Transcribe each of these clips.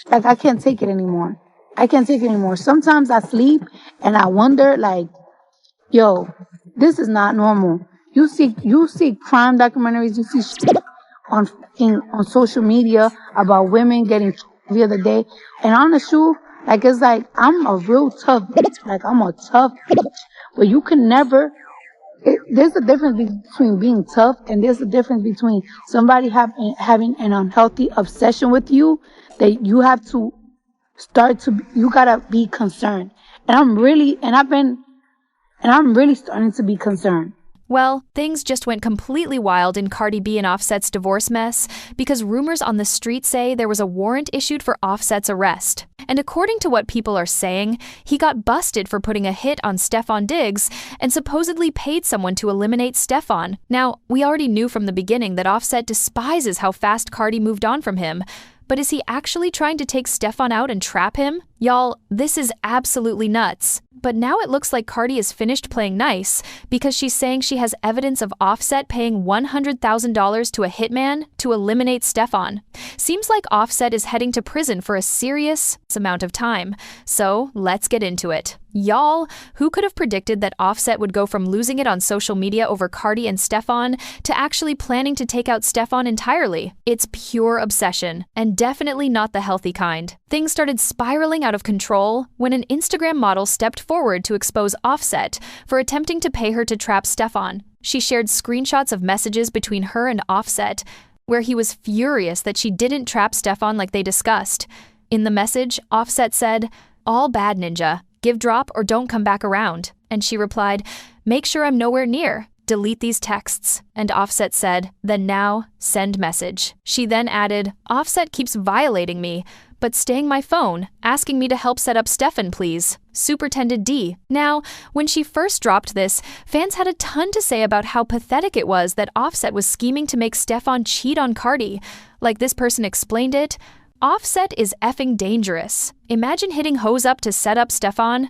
Like, I can't take it anymore. I can't take it anymore. Sometimes I sleep and I wonder, like, yo, this is not normal. You see crime documentaries, you see shit on social media about women getting the other day. And on the shoe, like, it's like, I'm a real tough bitch. Like, I'm a tough bitch. But you can never, there's a difference between being tough, and there's a difference between somebody having an unhealthy obsession with you, that you have to you gotta be concerned. And I'm really starting to be concerned. Well, things just went completely wild in Cardi B and Offset's divorce mess because rumors on the street say there was a warrant issued for Offset's arrest. And according to what people are saying, he got busted for putting a hit on Stefon Diggs and supposedly paid someone to eliminate Stefon. Now, we already knew from the beginning that Offset despises how fast Cardi moved on from him. But is he actually trying to take Stefon out and trap him? Y'all, this is absolutely nuts. But now it looks like Cardi is finished playing nice because she's saying she has evidence of Offset paying $100,000 to a hitman to eliminate Stefon. Seems like Offset is heading to prison for a serious amount of time. So let's get into it. Y'all, who could have predicted that Offset would go from losing it on social media over Cardi and Stefon to actually planning to take out Stefon entirely? It's pure obsession, and definitely not the healthy kind. Things started spiraling out of control when an Instagram model stepped forward to expose Offset for attempting to pay her to trap Stefon. She shared screenshots of messages between her and Offset, where he was furious that she didn't trap Stefon like they discussed. In the message, Offset said, "All bad, ninja. Give drop or don't come back around." And she replied, "Make sure I'm nowhere near. Delete these texts." And Offset said, "Then now, send message." She then added, "Offset keeps violating me, but staying my phone, asking me to help set up Stefon, please. Supertended D." Now, when she first dropped this, fans had a ton to say about how pathetic it was that Offset was scheming to make Stefon cheat on Cardi. Like this person explained it, "Offset is effing dangerous. Imagine hitting hoes up to set up Stefon.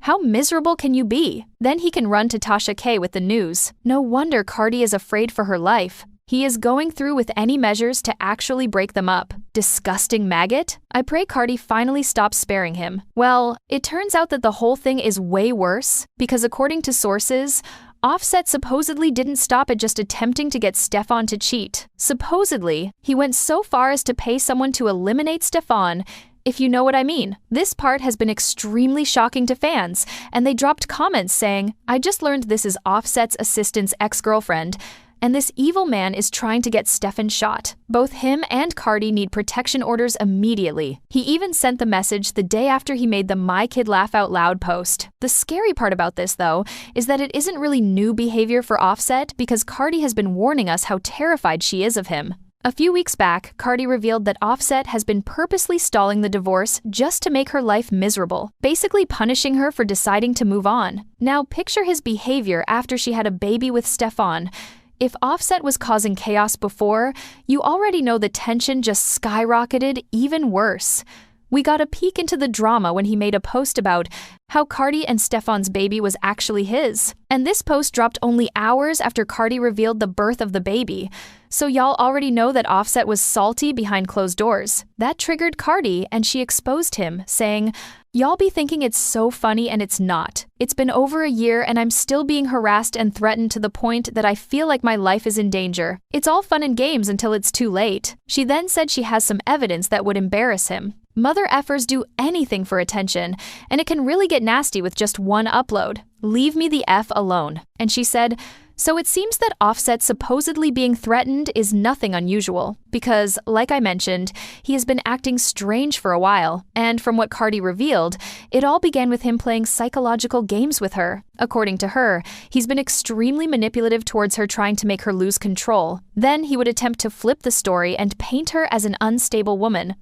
How miserable can you be? Then he can run to Tasha K with the news. No wonder Cardi is afraid for her life. He is going through with any measures to actually break them up. Disgusting maggot. I pray Cardi finally stops sparing him." Well, it turns out that the whole thing is way worse because according to sources, Offset supposedly didn't stop at just attempting to get Stefon to cheat. Supposedly, he went so far as to pay someone to eliminate Stefon, if you know what I mean. This part has been extremely shocking to fans, and they dropped comments saying, "I just learned this is Offset's assistant's ex-girlfriend, and this evil man is trying to get Stefon shot. Both him and Cardi need protection orders immediately." He even sent the message the day after he made the "My Kid Laugh Out Loud" post. The scary part about this, though, is that it isn't really new behavior for Offset because Cardi has been warning us how terrified she is of him. A few weeks back, Cardi revealed that Offset has been purposely stalling the divorce just to make her life miserable, basically punishing her for deciding to move on. Now picture his behavior after she had a baby with Stefon. If Offset was causing chaos before, you already know the tension just skyrocketed even worse. We got a peek into the drama when he made a post about how Cardi and Stefon's baby was actually his. And this post dropped only hours after Cardi revealed the birth of the baby. So y'all already know that Offset was salty behind closed doors. That triggered Cardi, and she exposed him, saying, "Y'all be thinking it's so funny and it's not. It's been over a year and I'm still being harassed and threatened to the point that I feel like my life is in danger. It's all fun and games until it's too late." She then said she has some evidence that would embarrass him. Mother effers do anything for attention, and it can really get nasty with just one upload. "Leave me the F alone." And she said, so it seems that Offset supposedly being threatened is nothing unusual, because, like I mentioned, he has been acting strange for a while, and from what Cardi revealed, it all began with him playing psychological games with her. According to her, he's been extremely manipulative towards her, trying to make her lose control. Then he would attempt to flip the story and paint her as an unstable woman.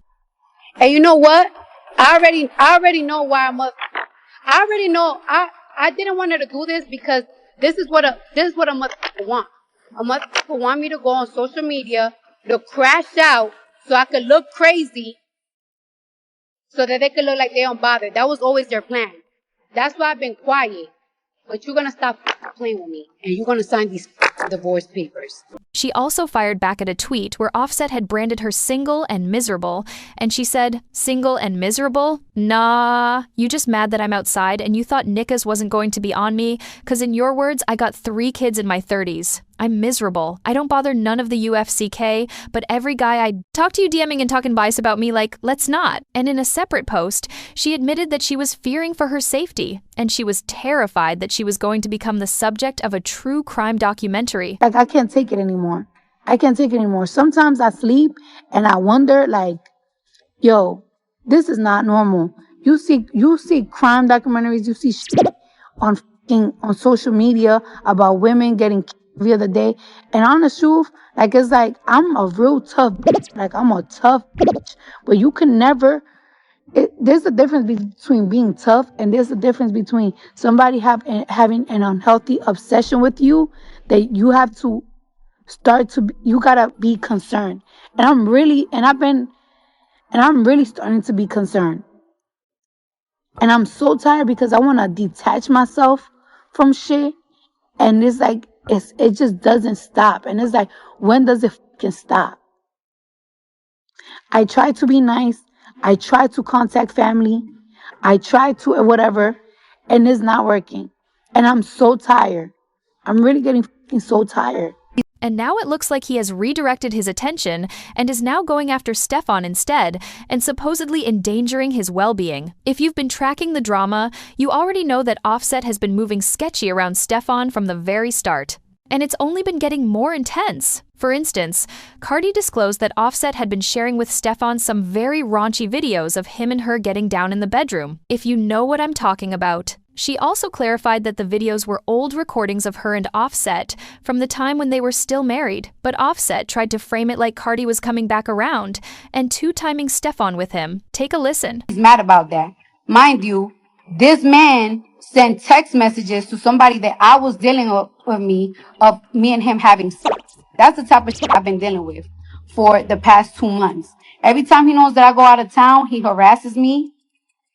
And you know what? I already know why I already know I didn't want her to do this because this is what a motherfucker want. A motherfucker want me to go on social media to crash out so I could look crazy, so that they could look like they don't bother. That was always their plan. That's why I've been quiet. But you're gonna stop playing with me, and you're gonna sign these divorce papers. She also fired back at a tweet where Offset had branded her single and miserable, and she said, "Single and miserable? Nah, you just mad that I'm outside and you thought Nickas wasn't going to be on me, cause in your words, I got 3 kids in my 30s. I'm miserable. I don't bother none of the UFCK, but every guy I talk to you DMing and talking bias about me like, let's not." And in a separate post, she admitted that she was fearing for her safety, and she was terrified that she was going to become the subject of a true crime documentary. Like, I can't take it anymore. I can't take it anymore. Sometimes I sleep and I wonder, like, yo, this is not normal. You see crime documentaries, you see shit on social media about women getting killed the other day. And on the truth, like, it's like, I'm a real tough bitch. Like, I'm a tough bitch. But you can never, there's a difference between being tough, and there's a difference between somebody having an unhealthy obsession with you that you have to you gotta be concerned. And I'm really starting to be concerned. And I'm so tired because I want to detach myself from shit. And it's like, it just doesn't stop. And it's like, when does it fucking stop? I try to be nice. I try to contact family. I try to whatever. And it's not working. And I'm so tired. I'm really getting fucking so tired. And now it looks like he has redirected his attention and is now going after Stefon instead, and supposedly endangering his well-being. If you've been tracking the drama, you already know that Offset has been moving sketchy around Stefon from the very start. And it's only been getting more intense. For instance, Cardi disclosed that Offset had been sharing with Stefon some very raunchy videos of him and her getting down in the bedroom, if you know what I'm talking about. She also clarified that the videos were old recordings of her and Offset from the time when they were still married, but Offset tried to frame it like Cardi was coming back around and two-timing Stefon with him. Take a listen. He's mad about that. Mind you, this man sent text messages to somebody that I was dealing with me, of me and him having sex. That's the type of shit I've been dealing with for the past 2 months. Every time he knows that I go out of town, he harasses me.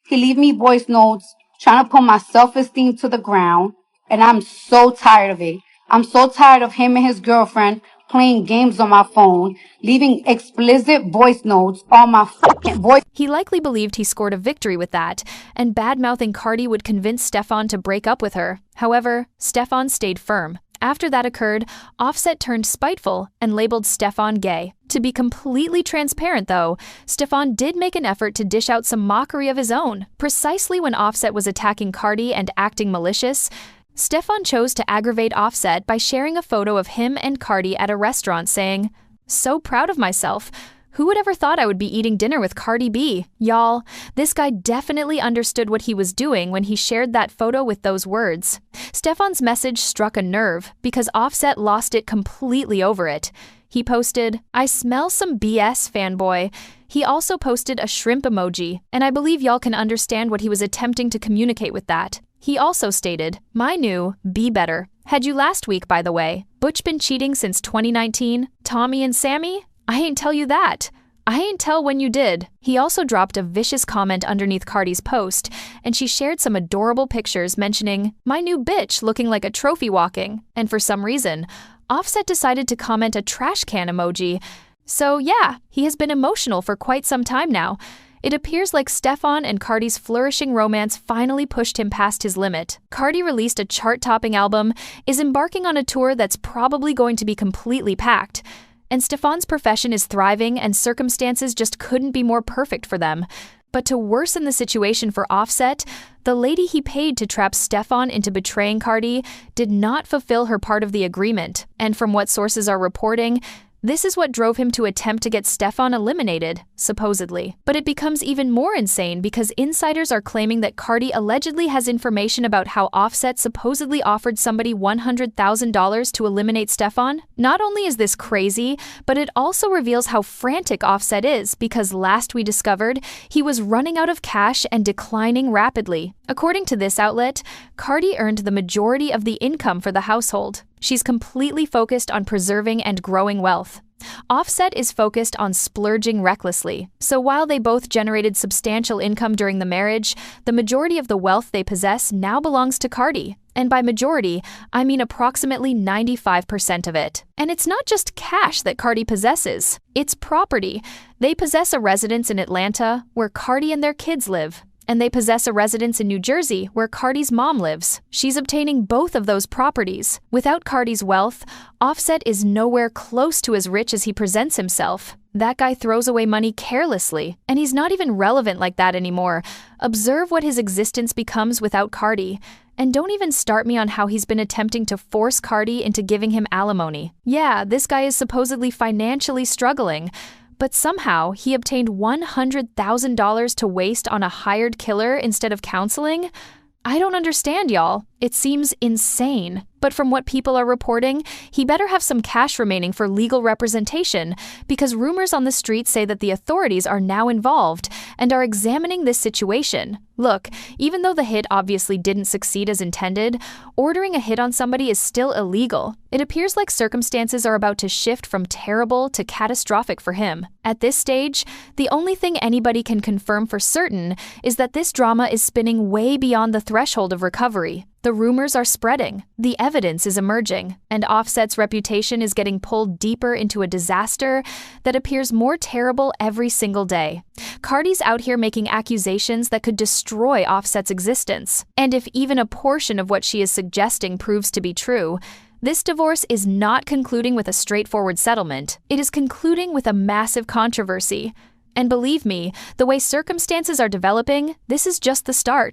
He leave me voice notes, trying to put my self-esteem to the ground. And I'm so tired of it. I'm so tired of him and his girlfriend playing games on my phone, leaving explicit voice notes on my fucking voice. He likely believed he scored a victory with that, and bad-mouthing Cardi would convince Stefon to break up with her. However, Stefon stayed firm. After that occurred, Offset turned spiteful and labeled Stefon gay. To be completely transparent, though, Stefon did make an effort to dish out some mockery of his own. Precisely when Offset was attacking Cardi and acting malicious, Stefon chose to aggravate Offset by sharing a photo of him and Cardi at a restaurant saying, "So proud of myself. Who would ever thought I would be eating dinner with Cardi B?" Y'all, this guy definitely understood what he was doing when he shared that photo with those words. Stefon's message struck a nerve because Offset lost it completely over it. He posted, "I smell some BS, fanboy." He also posted a shrimp emoji, and I believe y'all can understand what he was attempting to communicate with that. He also stated, "My new, be better. Had you last week, by the way. Butch been cheating since 2019? Tommy and Sammy? I ain't tell you that. I ain't tell when you did." He also dropped a vicious comment underneath Cardi's post, and she shared some adorable pictures mentioning, "My new bitch looking like a trophy walking." And for some reason, Offset decided to comment a trash can emoji. So yeah, he has been emotional for quite some time now. It appears like Stefon and Cardi's flourishing romance finally pushed him past his limit. Cardi released a chart-topping album, is embarking on a tour that's probably going to be completely packed. And Stefon's profession is thriving, and circumstances just couldn't be more perfect for them. But to worsen the situation for Offset, the lady he paid to trap Stefon into betraying Cardi did not fulfill her part of the agreement. And from what sources are reporting, this is what drove him to attempt to get Stefon eliminated, supposedly. But it becomes even more insane because insiders are claiming that Cardi allegedly has information about how Offset supposedly offered somebody $100,000 to eliminate Stefon. Not only is this crazy, but it also reveals how frantic Offset is because last we discovered, he was running out of cash and declining rapidly. According to this outlet, Cardi earned the majority of the income for the household. She's completely focused on preserving and growing wealth. Offset is focused on splurging recklessly. So while they both generated substantial income during the marriage, the majority of the wealth they possess now belongs to Cardi. And by majority, I mean approximately 95% of it. And it's not just cash that Cardi possesses, it's property. They possess a residence in Atlanta, where Cardi and their kids live. And they possess a residence in New Jersey, where Cardi's mom lives. She's obtaining both of those properties. Without Cardi's wealth, Offset is nowhere close to as rich as he presents himself. That guy throws away money carelessly, and he's not even relevant like that anymore. Observe what his existence becomes without Cardi. And don't even start me on how he's been attempting to force Cardi into giving him alimony. Yeah, this guy is supposedly financially struggling, but somehow he obtained $100,000 to waste on a hired killer instead of counseling? I don't understand, y'all. It seems insane. But from what people are reporting, he better have some cash remaining for legal representation, because rumors on the street say that the authorities are now involved and are examining this situation. Look, even though the hit obviously didn't succeed as intended, ordering a hit on somebody is still illegal. It appears like circumstances are about to shift from terrible to catastrophic for him. At this stage, the only thing anybody can confirm for certain is that this drama is spinning way beyond the threshold of recovery. The rumors are spreading, the evidence is emerging, and Offset's reputation is getting pulled deeper into a disaster that appears more terrible every single day. Cardi's out here making accusations that could destroy Offset's existence. And if even a portion of what she is suggesting proves to be true, this divorce is not concluding with a straightforward settlement. It is concluding with a massive controversy. And believe me, the way circumstances are developing, this is just the start.